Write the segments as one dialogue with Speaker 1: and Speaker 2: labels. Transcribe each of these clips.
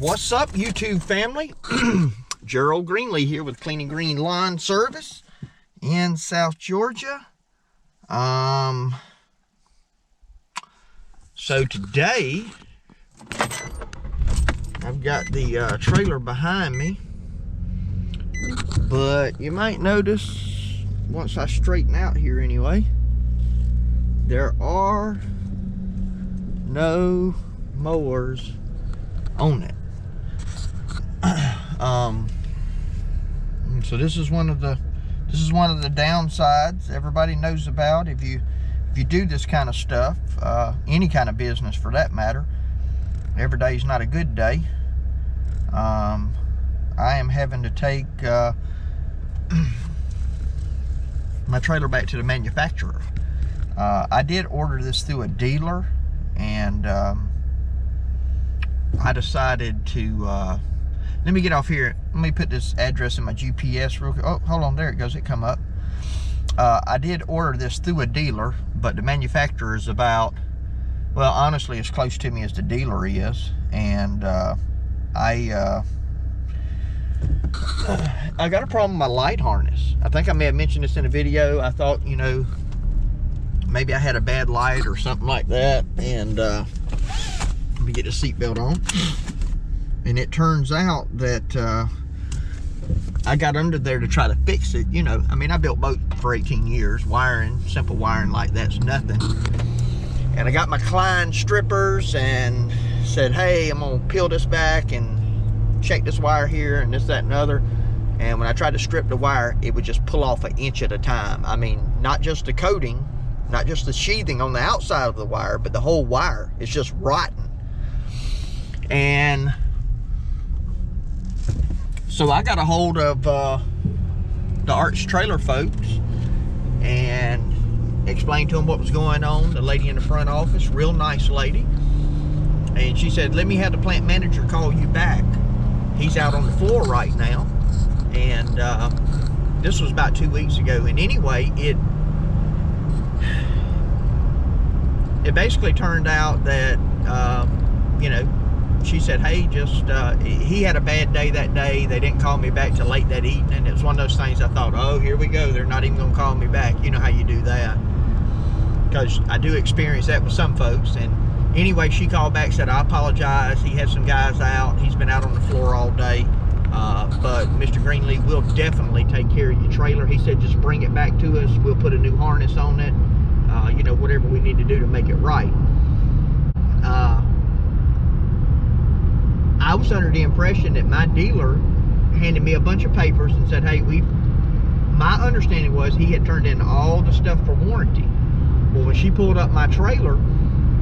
Speaker 1: What's up, YouTube family? Gerald Greenlee here with Clean and Green Lawn Service in South Georgia. So today I've got the trailer behind me, but you might notice once I straighten out here anyway, there are no mowers on it. So this is one of the downsides everybody knows about if you do this kind of stuff, any kind of business for that matter. Every day is not a good day. I am having to take my trailer back to the manufacturer. I did order this through a dealer, and I decided to let me get off here. Let me put this address in my GPS real quick. Oh, hold on, there it goes, it come up. I did order this through a dealer, but the manufacturer is about, well, honestly, as close to me as the dealer is. And I got a problem with my light harness. I think I may have mentioned this in a video. I thought, you know, maybe I had a bad light or something like that. And let me get the seatbelt on. And it turns out that I got under there to try to fix it. You know, I mean, I built boats for 18 years. Wiring, simple wiring like that's nothing. And I got my Klein strippers and said, hey, I'm gonna peel this back and check this wire here and this, that, and other. And when I tried to strip the wire, it would just pull off an inch at a time. I mean, not just the coating, not just the sheathing on the outside of the wire, but the whole wire is just rotten. And so I got a hold of the Arch Trailer folks and explained to them what was going on. The lady in the front office, real nice lady, and she said, let me have the plant manager call you back. He's out on the floor right now. And this was about 2 weeks ago. And anyway, it basically turned out that you know, she said, hey, just he had a bad day that day. They didn't call me back till late that evening. It was one of those things I thought, oh, here we go, they're not even gonna call me back. You know how you do that, because I do experience that with some folks. And anyway, she called back, said, I apologize, he had some guys out, he's been out on the floor all day, but Mr. Greenlee will definitely take care of your trailer. He said, just bring it back to us, we'll put a new harness on it, you know, whatever we need to do to make it right. I was under the impression that my dealer handed me a bunch of papers and said, hey, my understanding was he had turned in all the stuff for warranty. Well, when she pulled up my trailer,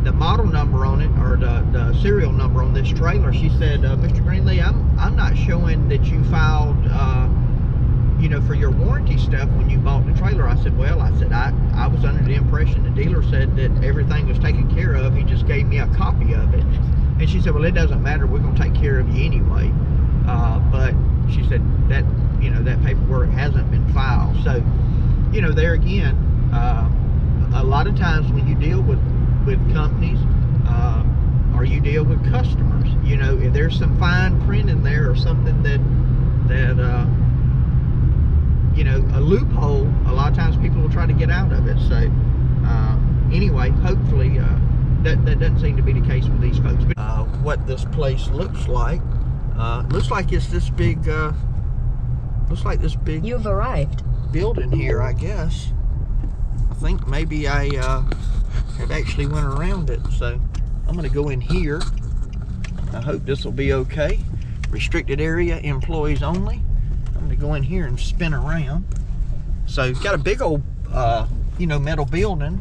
Speaker 1: the model number on it, or the serial number on this trailer, she said, Mr. Greenlee, I'm not showing that you filed, you know, for your warranty stuff when you bought the trailer. I said, well, I was under the impression the dealer said that everything was taken care of. He just gave me a copy of it. And she said, well, it doesn't matter, we're going to take care of you anyway. But she said that, you know, that paperwork hasn't been filed. So, you know, there again, a lot of times when you deal with companies, or you deal with customers, you know, if there's some fine print in there or something that you know, a loophole, a lot of times people will try to get out of it. So anyway, hopefully that doesn't seem to be the case with these folks. What this place looks like it's this big, looks like this big,
Speaker 2: you've arrived,
Speaker 1: building here, I guess. I think maybe I have actually went around it. So I'm gonna go in here. I hope this will be okay. Restricted area, employees only. I'm gonna go in here and spin around. So you've got a big old, you know, metal building.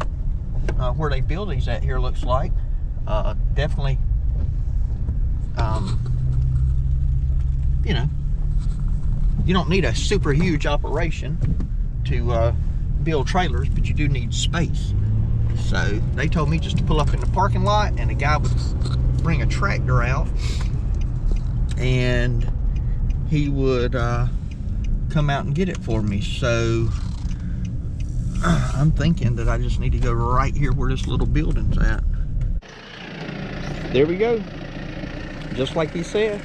Speaker 1: Where they build these at here looks like. Definitely, you know, you don't need a super huge operation to build trailers, but you do need space. So they told me just to pull up in the parking lot, and a guy would bring a tractor out, and he would come out and get it for me. So I'm thinking that I just need to go right here where this little building's at. There we go. just like he said.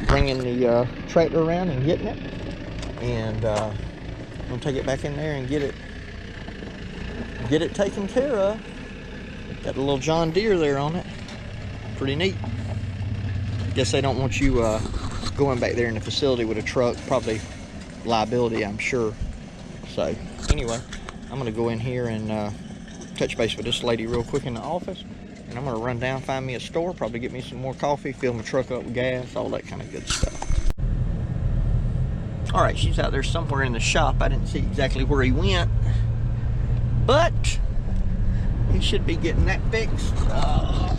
Speaker 1: Bringing the tractor around and getting it, and I'm gonna take it back in there and get it taken care of. Got a little John Deere there on it. Pretty neat. Guess they don't want you going back there in the facility with a truck. Probably liability, I'm sure. So anyway, I'm gonna go in here and touch base with this lady real quick in the office, and I'm gonna run down, find me a store, probably get me some more coffee, fill my truck up with gas, all that kind of good stuff. All right, she's out there somewhere in the shop. I didn't see exactly where he went, but he should be getting that fixed.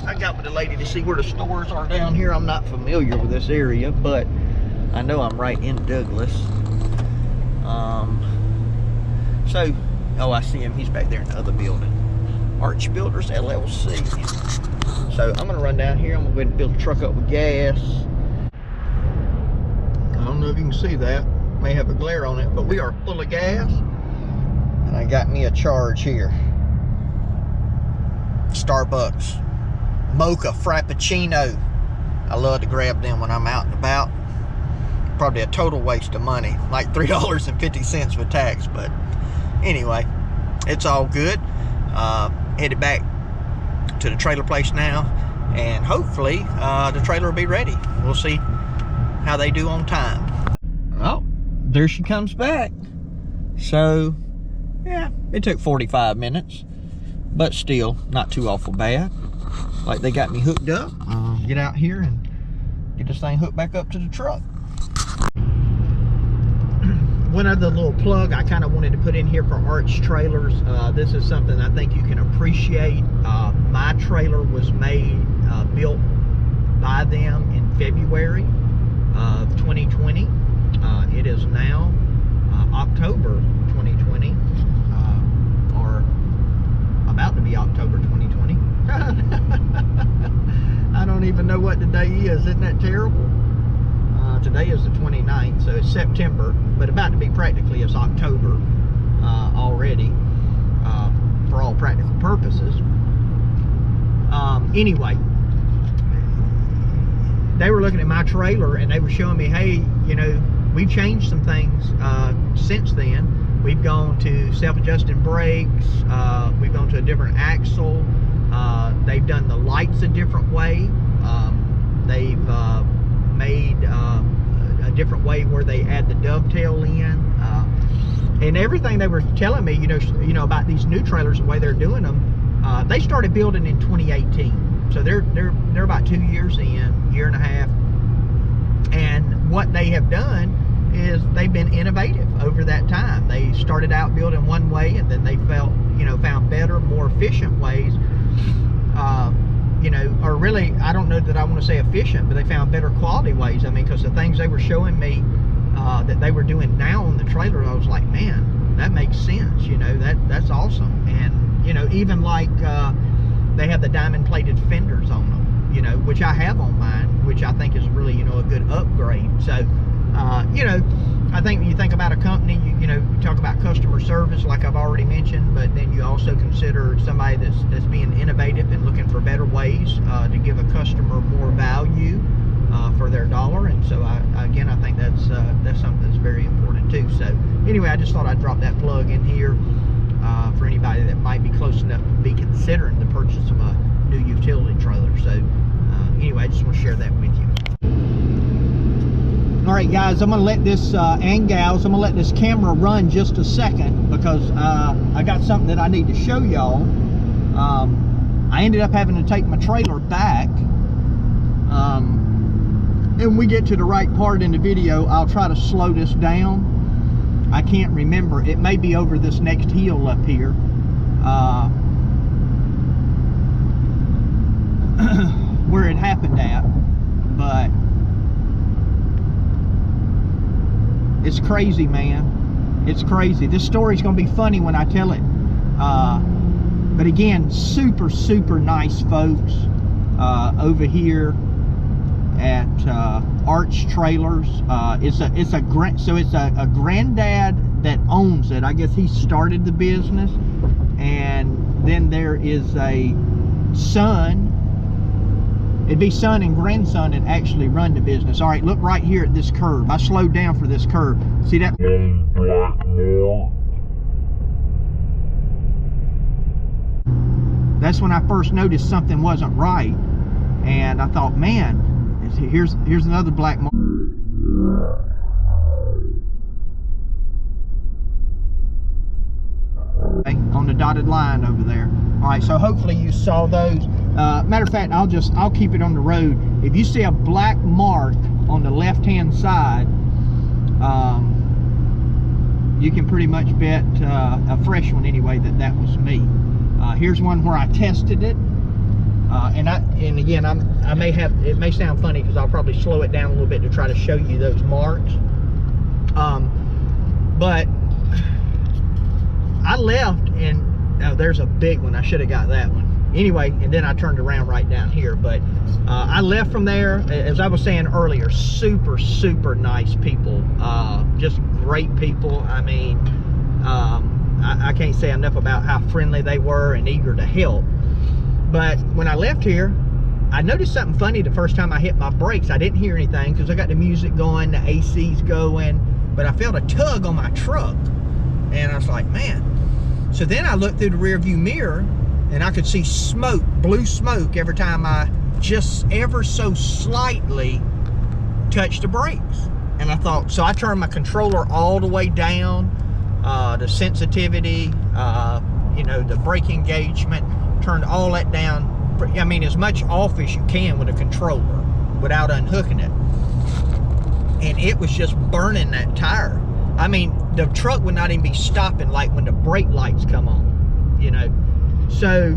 Speaker 1: I got with the lady to see where the stores are down here. I'm not familiar with this area, but I know I'm right in Douglas. Oh, I see him. He's back there in the other building. Arch Builders LLC. So I'm gonna run down here. I'm gonna go ahead and fill the truck up with gas. I don't know if you can see that. May have a glare on it, but we are full of gas. And I got me a charge here. Starbucks Mocha Frappuccino. I love to grab them when I'm out and about. Probably a total waste of money, like $3.50 with tax, but anyway, it's all good. Headed back to the trailer place now, and hopefully the trailer will be ready. We'll see how they do on time. Oh, there she comes back. So yeah, it took 45 minutes, but still not too awful bad. Like, they got me hooked up. Get out here and get this thing hooked back up to the truck. One other little plug I kind of wanted to put in here for Arch Trailers. This is something I think you can appreciate. My trailer was built by them in February of 2020. It is now October 2020, or about to be October 2020. I don't even know what the day is. Isn't that terrible? Today is the 29th, so it's September, but about to be practically it's October already, for all practical purposes. Anyway, they were looking at my trailer and they were showing me, hey, you know, we've changed some things since then. We've gone to self-adjusting brakes, we've gone to a different axle, they've done the lights a different way, they've made a different way where they add the dovetail in, and everything they were telling me, you know about these new trailers, the way they're doing them. They started building in 2018, so they're about 2 years in, year and a half. And what they have done is they've been innovative over that time. They started out building one way, and then they found better, more efficient ways. Or really, I don't know that I want to say efficient, but they found better quality ways. I mean, because the things they were showing me that they were doing now on the trailer, I was like, man, that makes sense. That's awesome. And even like they have the diamond plated fenders on them, which I have on mine, which I think is really a good upgrade. So I think when you think about a company, you talk about customer service, like I've already mentioned, but then you also consider somebody that's being innovative and looking for better ways to give a customer more value for their dollar. And so I think that's something that's very important too. So anyway, I just thought I'd drop that plug in here for anybody that might be close enough to be considering the purchase of a new utility trailer. So anyway, I just want to share that with you. All right, guys, I'm gonna let this and gals, I'm gonna let this camera run just a second, because I got something that I need to show y'all. I ended up having to take my trailer back, and when we get to the right part in the video, I'll try to slow this down. I can't remember, it may be over this next hill up here, where it happened at, but it's crazy, man. It's crazy. This story's gonna be funny when I tell it. But again, super, super nice folks over here at Arch Trailers. It's a granddad that owns it. I guess he started the business, and then there is a son it'd be son and grandson that actually run the business. All right, look right here at this curve. I slowed down for this curve. See that? That's when I first noticed something wasn't right, and I thought, man, here's another black mark. On the dotted line over there. All right, so hopefully you saw those. Matter of fact, I'll keep it on the road. If you see a black mark on the left-hand side, you can pretty much bet a fresh one anyway that was me. Here's one where I tested it, and again, I may have, it may sound funny because I'll probably slow it down a little bit to try to show you those marks. But I left, and there's a big one. I should have got that one. Anyway, and then I turned around right down here. But I left from there, as I was saying earlier, super, super nice people. Just great people. I mean, I can't say enough about how friendly they were and eager to help. But when I left here, I noticed something funny the first time I hit my brakes. I didn't hear anything because I got the music going, the AC's going, but I felt a tug on my truck. And I was like, man. So then I looked through the rear view mirror and I could see smoke, blue smoke, every time I just ever so slightly touched the brakes. And I thought, so I turned my controller all the way down, the sensitivity, you know, the brake engagement, turned all that down. I mean, as much off as you can with a controller without unhooking it. And it was just burning that tire. I mean, the truck would not even be stopping like when the brake lights come on, you know. So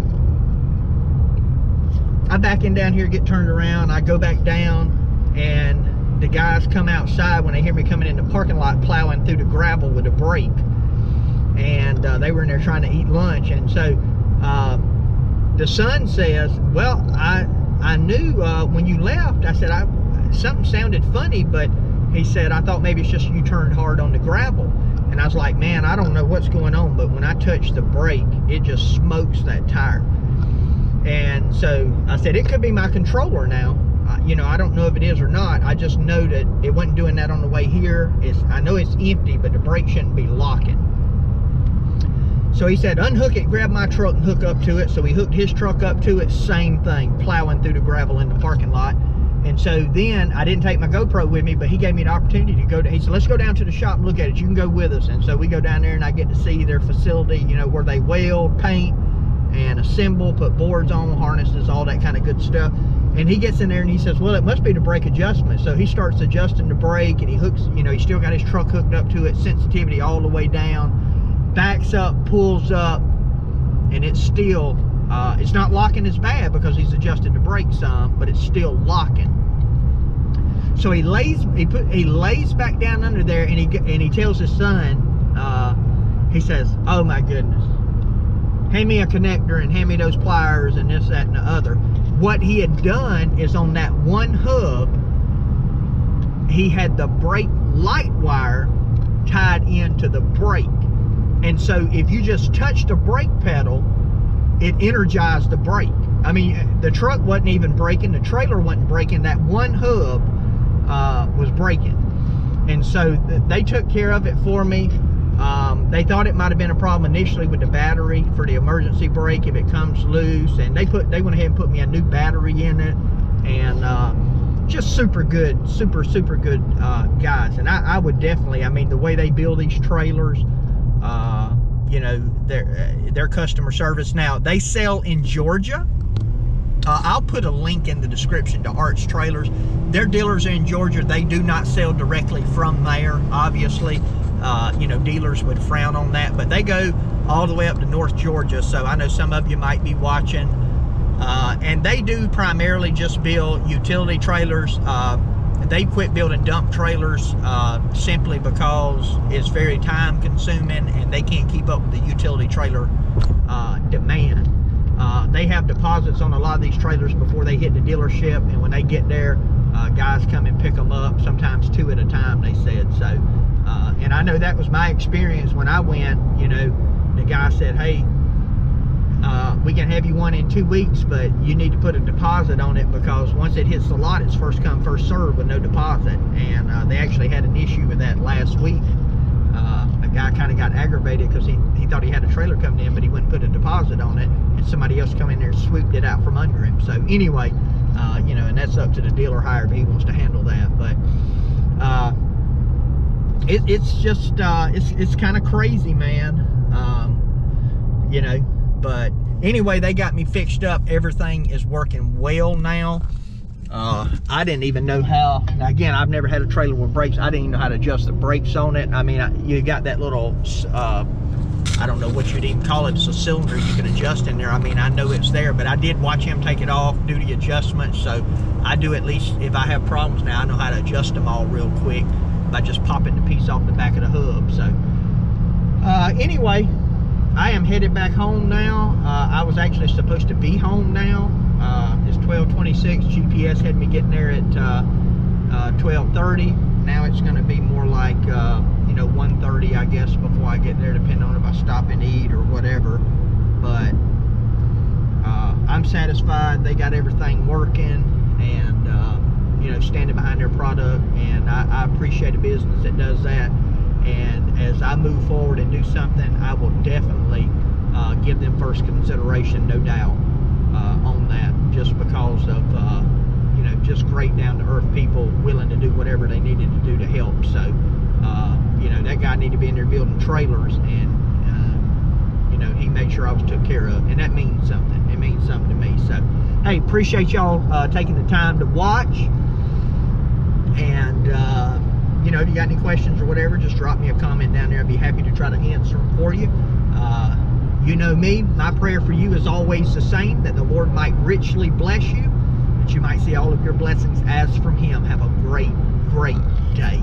Speaker 1: I back in down here, get turned around, I go back down, and the guys come outside when they hear me coming in the parking lot plowing through the gravel with a brake. And they were in there trying to eat lunch. And so the son says, well, I knew when you left, I said, something sounded funny, but he said, I thought maybe it's just you turned hard on the gravel. And I was like, man, I don't know what's going on, but when I touch the brake, it just smokes that tire. And so I said, it could be my controller now. You know, I don't know if it is or not. I just know that it wasn't doing that on the way here. I know it's empty, but the brake shouldn't be locking. So he said, unhook it, grab my truck and hook up to it. So he hooked his truck up to it, same thing, plowing through the gravel in the parking lot. And so then I didn't take my GoPro with me, but he gave me the opportunity to go to, he said, let's go down to the shop and look at it. You can go with us. And so we go down there and I get to see their facility, you know, where they weld, paint, and assemble, put boards on, harnesses, all that kind of good stuff. And he gets in there and he says, well, it must be the brake adjustment. So he starts adjusting the brake and he hooks, you know, he still got his truck hooked up to it, sensitivity all the way down, backs up, pulls up, and it's still, it's not locking as bad because he's adjusted the brake some, but it's still locking. So he lays back down under there, and he tells his son, he says, oh my goodness, hand me a connector and hand me those pliers and this, that, and the other. What he had done is on that one hub, he had the brake light wire tied into the brake. And so if you just touch the brake pedal, it energized the brake. I mean, the truck wasn't even braking, the trailer wasn't braking, that one hub was braking. And so they took care of it for me. They thought it might have been a problem initially with the battery for the emergency brake if it comes loose, and they went ahead and put me a new battery in it. And just super good, super good guys. And I would definitely, I mean, the way they build these trailers, you know, their customer service. Now they sell in Georgia. I'll put a link in the description to Arts Trailers. Their dealers are in Georgia. They do not sell directly from there, obviously. You know, dealers would frown on that, but they go all the way up to North Georgia. So I know some of you might be watching. And they do primarily just build utility trailers. They quit building dump trailers simply because it's very time consuming and they can't keep up with the utility trailer demand. They have deposits on a lot of these trailers before they hit the dealership, and when they get there, guys come and pick them up, sometimes 2 at a time, they said. So, and I know that was my experience when I went. You know, the guy said, hey, we can have you one in 2 weeks, but you need to put a deposit on it, because once it hits the lot, it's first come, first served with no deposit. And they actually had an issue with that last week. A guy kind of got aggravated because he thought he had a trailer coming in, but he wouldn't put a deposit on it, and somebody else come in there and swooped it out from under him. So anyway, you know, and that's up to the dealer hire if he wants to handle that. But it's just it's kind of crazy, man. You know, but anyway, they got me fixed up. Everything is working well now. I didn't even know how. Now again, I've never had a trailer with brakes. I didn't even know how to adjust the brakes on it. I mean, you got that little I don't know what you'd even call it. It's a cylinder you can adjust in there. I mean, I know it's there, but I did watch him take it off, do the adjustments. So I do, at least if I have problems now, I know how to adjust them all real quick by just popping the piece off the back of the hub. So anyway, I am headed back home now. I was actually supposed to be home now. It's 12:26. GPS had me getting there at 12:30. Now it's going to be more like you know, 1:30, I guess, before I get there, depending on if I stop and eat or whatever. But I'm satisfied. They got everything working, and you know, standing behind their product, and I appreciate a business that does that. And as I move forward and do something, I will definitely give them first consideration, no doubt, on that, just because of you know, just great down to earth people willing to do whatever they needed to do to help. So you know, that guy needed to be in there building trailers, and you know, he made sure I was took care of, and that means something. It means something to me. So hey, appreciate y'all taking the time to watch. And you know, if you got any questions or whatever, just drop me a comment down there. I'd be happy to try to answer them for you. You know me, my prayer for you is always the same, that the Lord might richly bless you, that you might see all of your blessings as from Him. Have a great, great day.